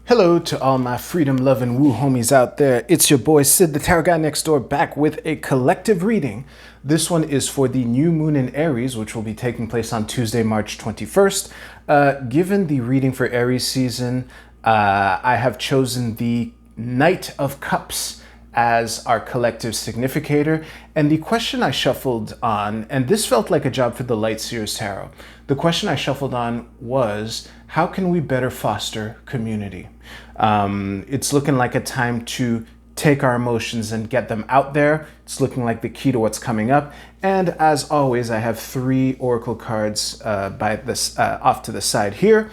Hello to all my freedom loving woo homies out there. It's your boy Sid, the tarot guy next door, back with a collective reading. This one is for the new moon in Aries, which will be taking place on Tuesday, March 21st. Given the reading for Aries season, I have chosen the Knight of Cups as our collective significator. And the question I shuffled on, and this felt like a job for the Light Seers Tarot, the question I shuffled on was, how can we better foster community? It's looking like a time to take our emotions and get them out there. It's looking like the key to what's coming up. And as always, I have 3 oracle cards off to the side here.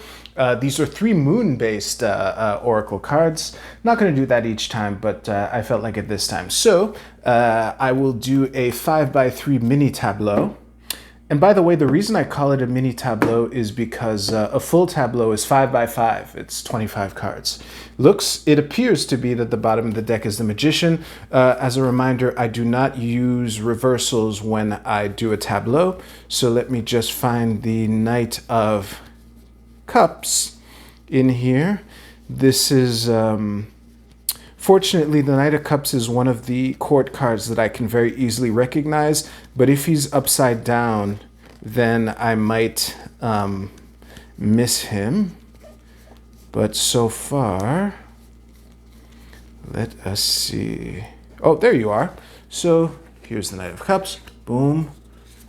These are 3 moon-based oracle cards. Not going to do that each time, but I felt like it this time. So I will do a 5x3 mini tableau. And by the way, the reason I call it a mini tableau is because a full tableau is 5x5. It's 25 cards. It appears to be that the bottom of the deck is the Magician. As a reminder, I do not use reversals when I do a tableau. So let me just find the Knight of Cups in here. This is... Fortunately, the Knight of Cups is one of the court cards that I can very easily recognize, but if he's upside down, then I might miss him. But so far, let us see. Oh, there you are. So here's the Knight of Cups. Boom.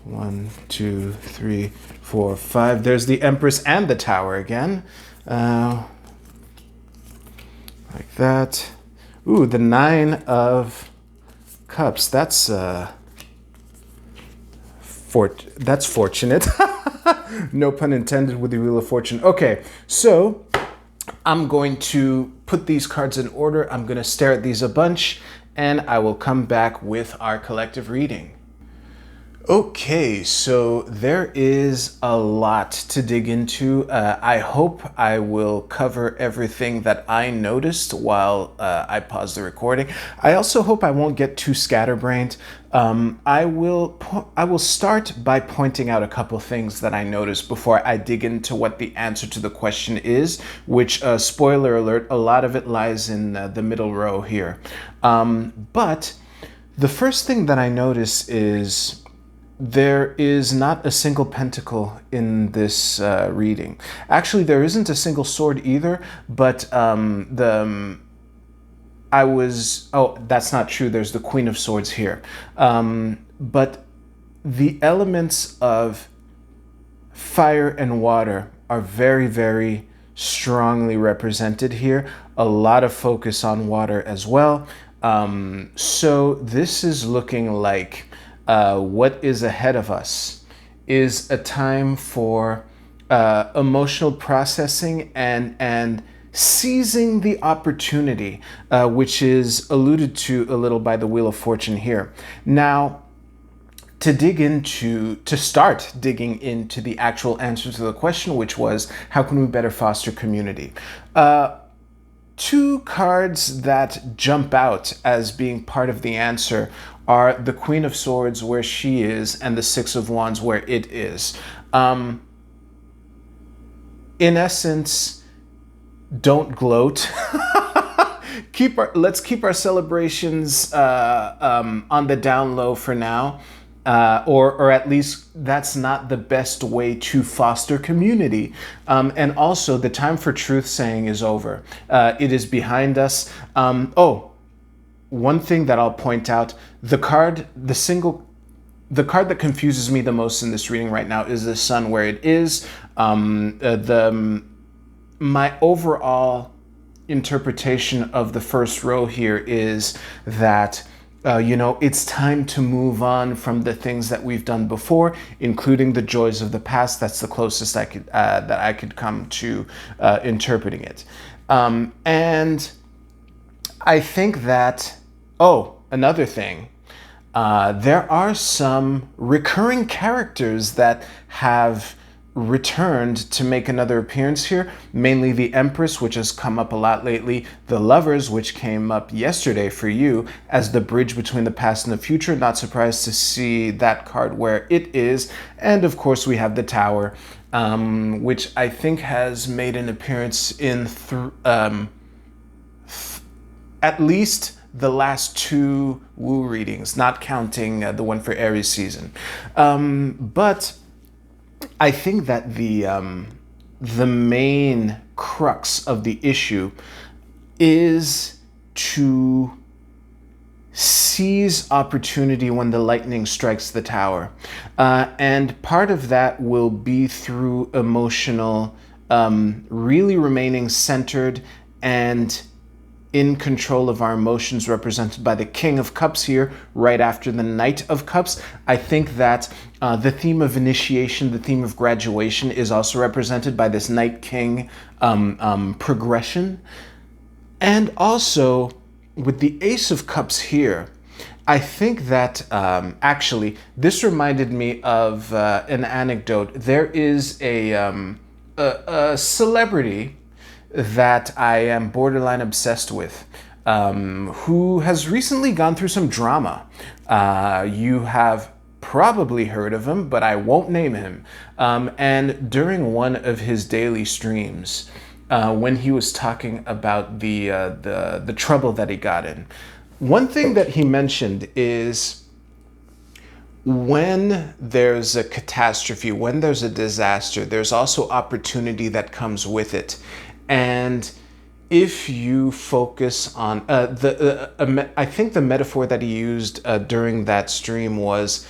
1, 2, 3, 4, 5. There's the Empress and the Tower again. Like that. Ooh, the 9 of Cups. That's fortunate. No pun intended with the Wheel of Fortune. Okay, so I'm going to put these cards in order. I'm going to stare at these a bunch, and I will come back with our collective reading. Okay, so there is a lot to dig into. I hope I will cover everything that I noticed while I pause the recording. I also hope I won't get too scatterbrained. I will start by pointing out a couple things that I noticed before I dig into what the answer to the question is, which, spoiler alert, a lot of it lies in the middle row here. But the first thing that I notice is there is not a single pentacle in this reading. Actually, there isn't a single sword either, but that's not true. There's the Queen of Swords here. But the elements of fire and water are very, very strongly represented here. A lot of focus on water as well. So this is looking like what is ahead of us is a time for emotional processing and seizing the opportunity, which is alluded to a little by the Wheel of Fortune here. Now, to start digging into the actual answer to the question, which was, how can we better foster community? 2 cards that jump out as being part of the answer are the Queen of Swords, where she is, and the 6 of Wands, where it is. In essence, don't gloat. Let's keep our celebrations on the down low for now. Or at least that's not the best way to foster community. And also, the time for truth saying is over. It is behind us. One thing that I'll point out, the card that confuses me the most in this reading right now is the Sun, where it is. My overall interpretation of the first row here is that it's time to move on from the things that we've done before, including the joys of the past. That's the closest that I could come to interpreting it. And I think that, another thing, there are some recurring characters that have returned to make another appearance here, mainly the Empress, which has come up a lot lately, the Lovers, which came up yesterday for you as the bridge between the past and the future. Not surprised to see that card where it is. And of course we have the Tower, which I think has made an appearance in at least the last two Wu readings, not counting the one for Aries season. But I think that the main crux of the issue is to seize opportunity when the lightning strikes the tower. And part of that will be through emotional, really remaining centered and in control of our emotions, represented by the King of Cups here, right after the Knight of Cups. I think that the theme of initiation, the theme of graduation, is also represented by this Knight King progression. And also, with the Ace of Cups here, I think that actually, this reminded me of an anecdote. There is a celebrity that I am borderline obsessed with, who has recently gone through some drama. You have probably heard of him, but I won't name him. And during one of his daily streams, when he was talking about the trouble that he got in, one thing that he mentioned is when there's a catastrophe, when there's a disaster, there's also opportunity that comes with it. And if you focus on I think the metaphor that he used during that stream was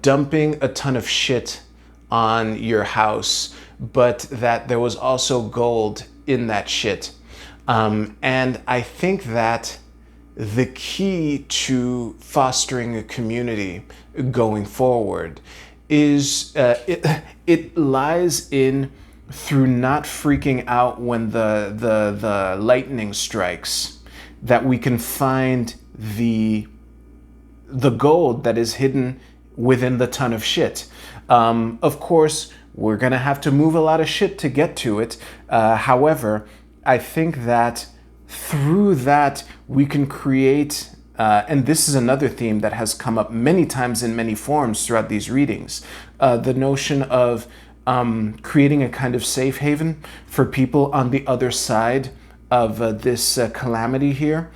dumping a ton of shit on your house, but that there was also gold in that shit. And I think that the key to fostering a community going forward is it lies in, through not freaking out when the lightning strikes, that we can find the gold that is hidden within the ton of shit. Of course, we're gonna have to move a lot of shit to get to it. However, I think that through that we can create, and this is another theme that has come up many times in many forms throughout these readings, the notion of creating a kind of safe haven for people on the other side of this calamity here,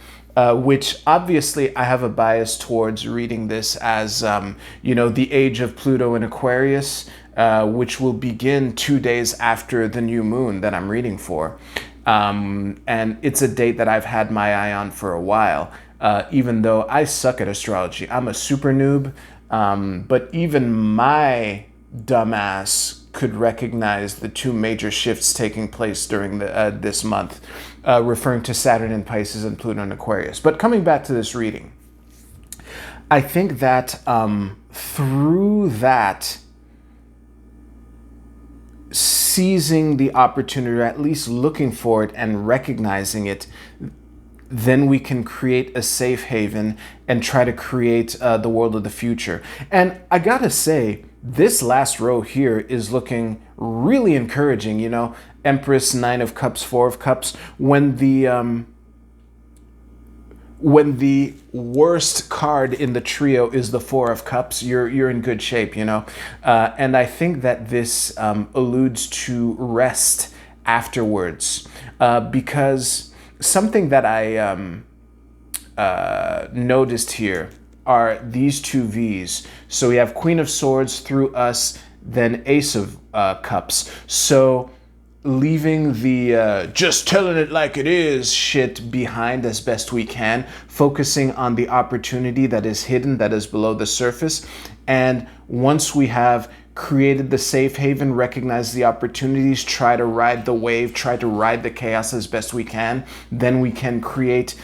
which obviously I have a bias towards reading this as, the age of Pluto in Aquarius, which will begin 2 days after the new moon that I'm reading for. And it's a date that I've had my eye on for a while, even though I suck at astrology. I'm a super noob, but even my dumbass could recognize the two major shifts taking place during this month, referring to Saturn in Pisces and Pluto in Aquarius. But coming back to this reading, I think that through that, seizing the opportunity, or at least looking for it and recognizing it, then we can create a safe haven and try to create the world of the future. And I gotta say, this last row here is looking really encouraging, Empress, Nine of Cups, Four of Cups. When the worst card in the trio is the Four of Cups, you're in good shape, and I think that this alludes to rest afterwards, because something that I noticed here are these two V's. So we have Queen of Swords through us, then Ace of Cups. So leaving the just telling it like it is shit behind as best we can, focusing on the opportunity that is hidden, that is below the surface. And once we have created the safe haven, recognize the opportunities, try to ride the wave, try to ride the chaos as best we can, then we can create,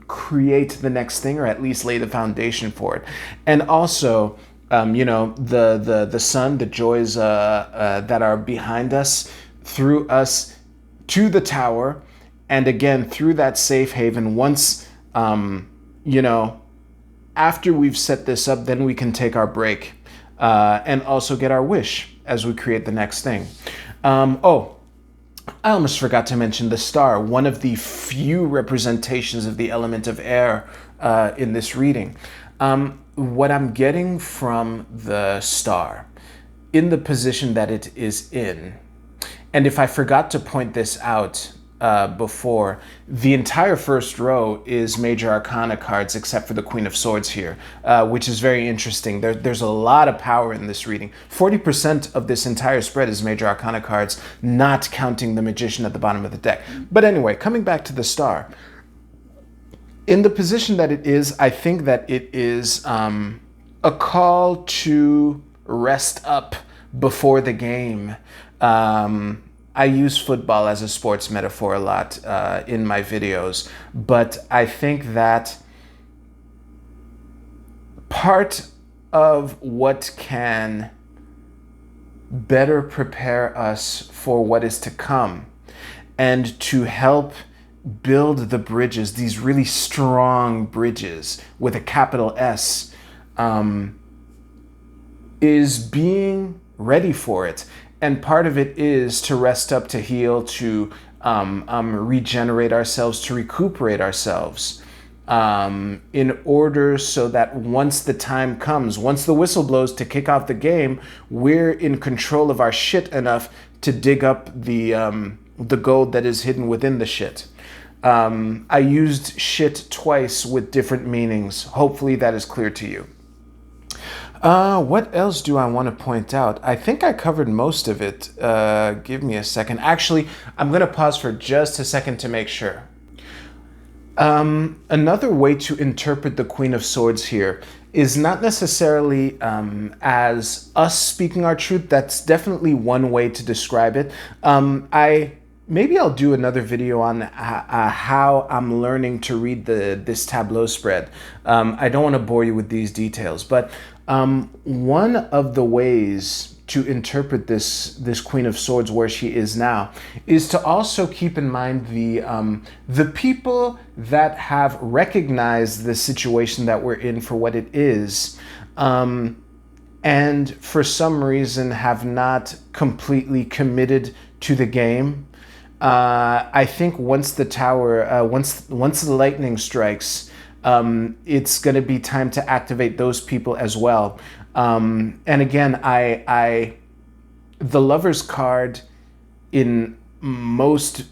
create the next thing, or at least lay the foundation for it. And also, the sun, the joys that are behind us, through us to the tower, and again through that safe haven. Once after we've set this up, then we can take our break, and also get our wish as we create the next thing. I almost forgot to mention the star, one of the few representations of the element of air in this reading. What I'm getting from the star, in the position that it is in, and if I forgot to point this out before, the entire first row is Major Arcana cards except for the Queen of Swords here, which is very interesting. There's a lot of power in this reading. 40% of this entire spread is Major Arcana cards, not counting the Magician at the bottom of the deck. But anyway, coming back to the star. In the position that it is, I think that it is a call to rest up before the game. I use football as a sports metaphor a lot in my videos, but I think that part of what can better prepare us for what is to come and to help build the bridges, these really strong bridges with a capital S, is being ready for it. And part of it is to rest up, to heal, to regenerate ourselves, to recuperate ourselves, in order so that once the time comes, once the whistle blows to kick off the game, we're in control of our shit enough to dig up the gold that is hidden within the shit. I used shit twice with different meanings. Hopefully that is clear to you. What else do I want to point out? I think I covered most of it. Give me a second. Actually, I'm going to pause for just a second to make sure. Another way to interpret the Queen of Swords here is not necessarily as us speaking our truth. That's definitely one way to describe it. Maybe I'll do another video on how I'm learning to read this tableau spread. I don't want to bore you with these details, but one of the ways to interpret this Queen of Swords where she is now is to also keep in mind the people that have recognized the situation that we're in for what it is, and for some reason have not completely committed to the game. I think once the tower, once the lightning strikes, it's going to be time to activate those people as well. And again, the Lover's card in most,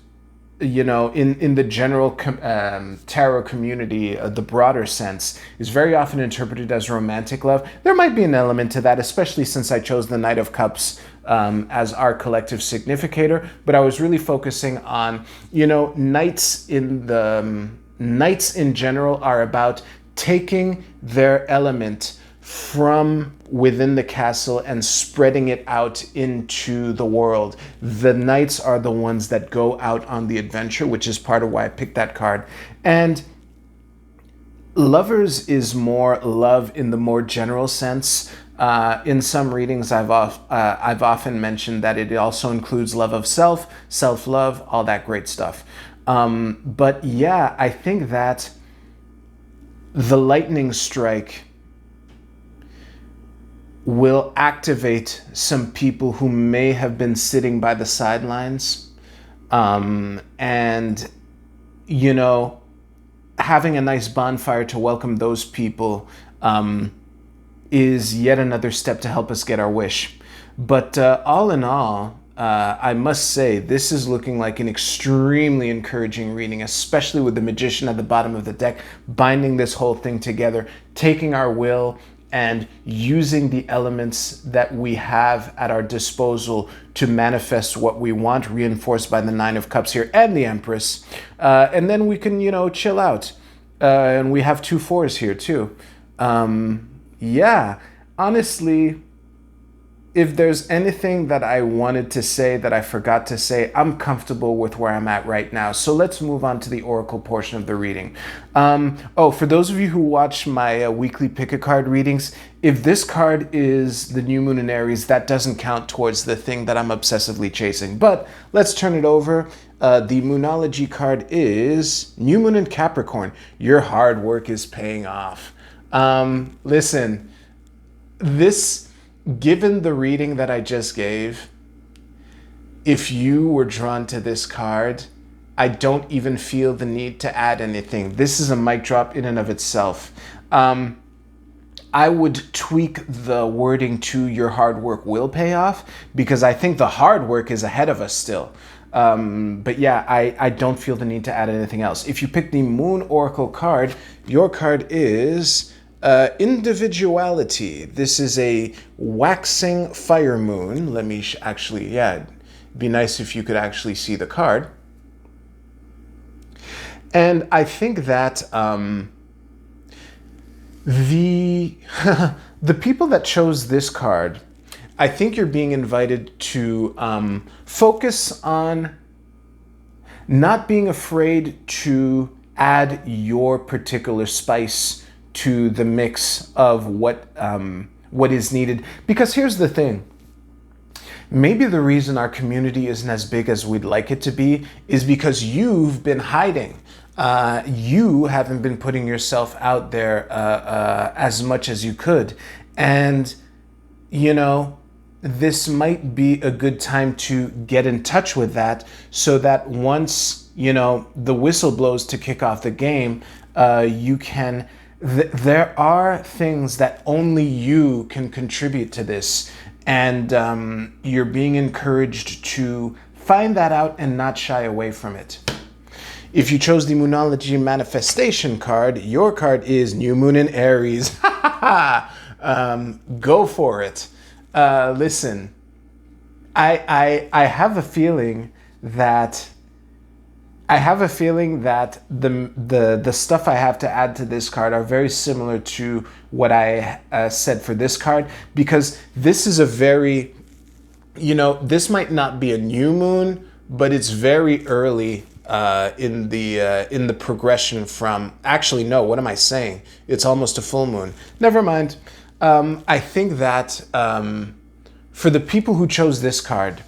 in the general tarot community, the broader sense, is very often interpreted as romantic love. There might be an element to that, especially since I chose the Knight of Cups as our collective significator, but I was really focusing on, knights in general are about taking their element from within the castle and spreading it out into the world. The knights are the ones that go out on the adventure, which is part of why I picked that card. And Lovers is more love in the more general sense. In some readings, I've often mentioned that it also includes love of self, self-love, all that great stuff. But yeah, I think that the lightning strike will activate some people who may have been sitting by the sidelines. And, having a nice bonfire to welcome those people is yet another step to help us get our wish. But all in all, I must say, this is looking like an extremely encouraging reading, especially with the Magician at the bottom of the deck, binding this whole thing together, taking our will and using the elements that we have at our disposal to manifest what we want, reinforced by the Nine of Cups here and the Empress. And then we can, chill out. And we have 2 4s here too. Yeah, honestly, if there's anything that I wanted to say that I forgot to say, I'm comfortable with where I'm at right now. So let's move on to the oracle portion of the reading. For those of you who watch my weekly pick-a-card readings, if this card is the new moon in Aries, that doesn't count towards the thing that I'm obsessively chasing. But let's turn it over. The Moonology card is New Moon in Capricorn. Your hard work is paying off. Listen, given the reading that I just gave, if you were drawn to this card, I don't even feel the need to add anything. This is a mic drop in and of itself. I would tweak the wording to your hard work will pay off, because I think the hard work is ahead of us still. But yeah, I don't feel the need to add anything else. If you pick the Moon Oracle card, your card is Individuality. This is a waxing fire moon. Let me actually, yeah, it'd be nice if you could actually see the card. And I think that the the people that chose this card, I think you're being invited to focus on not being afraid to add your particular spice to the mix of what is needed. Because here's the thing. Maybe the reason our community isn't as big as we'd like it to be is because you've been hiding. You haven't been putting yourself out there as much as you could. And, you know, this might be a good time to get in touch with that so that once, you know, the whistle blows to kick off the game, you can... There are things that only you can contribute to this. And you're being encouraged to find that out and not shy away from it. If you chose the Moonology Manifestation card, your card is New Moon in Aries. Go for it. Listen, I have a feeling that the stuff I have to add to this card are very similar to what I said for this card, because this is a very, you know, this might not be a new moon, but it's very early in the progression from, actually, no, what am I saying? It's almost a full moon. Never mind. I think that for the people who chose this card,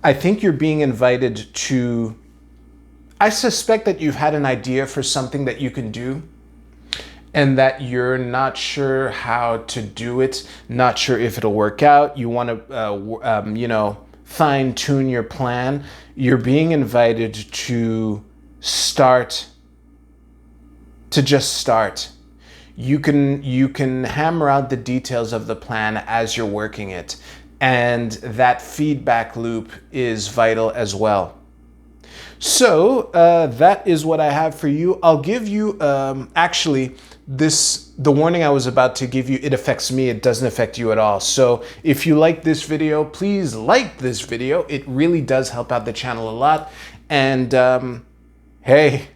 I think you're being invited to, I suspect that you've had an idea for something that you can do and that you're not sure how to do it, not sure if it'll work out. You want to, you know, fine tune your plan. You're being invited to start, to just start. You can hammer out the details of the plan as you're working it. And that feedback loop is vital as well. So that is what I have for you. I'll give you, actually, the warning I was about to give you, it affects me. It doesn't affect you at all. So if you like this video, please like this video. It really does help out the channel a lot. And hey,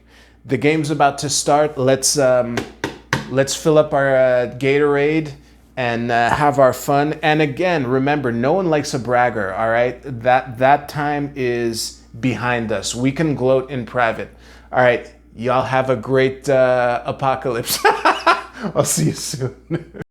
the game's about to start. Let's fill up our Gatorade and have our fun. And again, remember, no one likes a bragger, all right? That time is behind us. We can gloat in private. All right, y'all have a great apocalypse. I'll see you soon.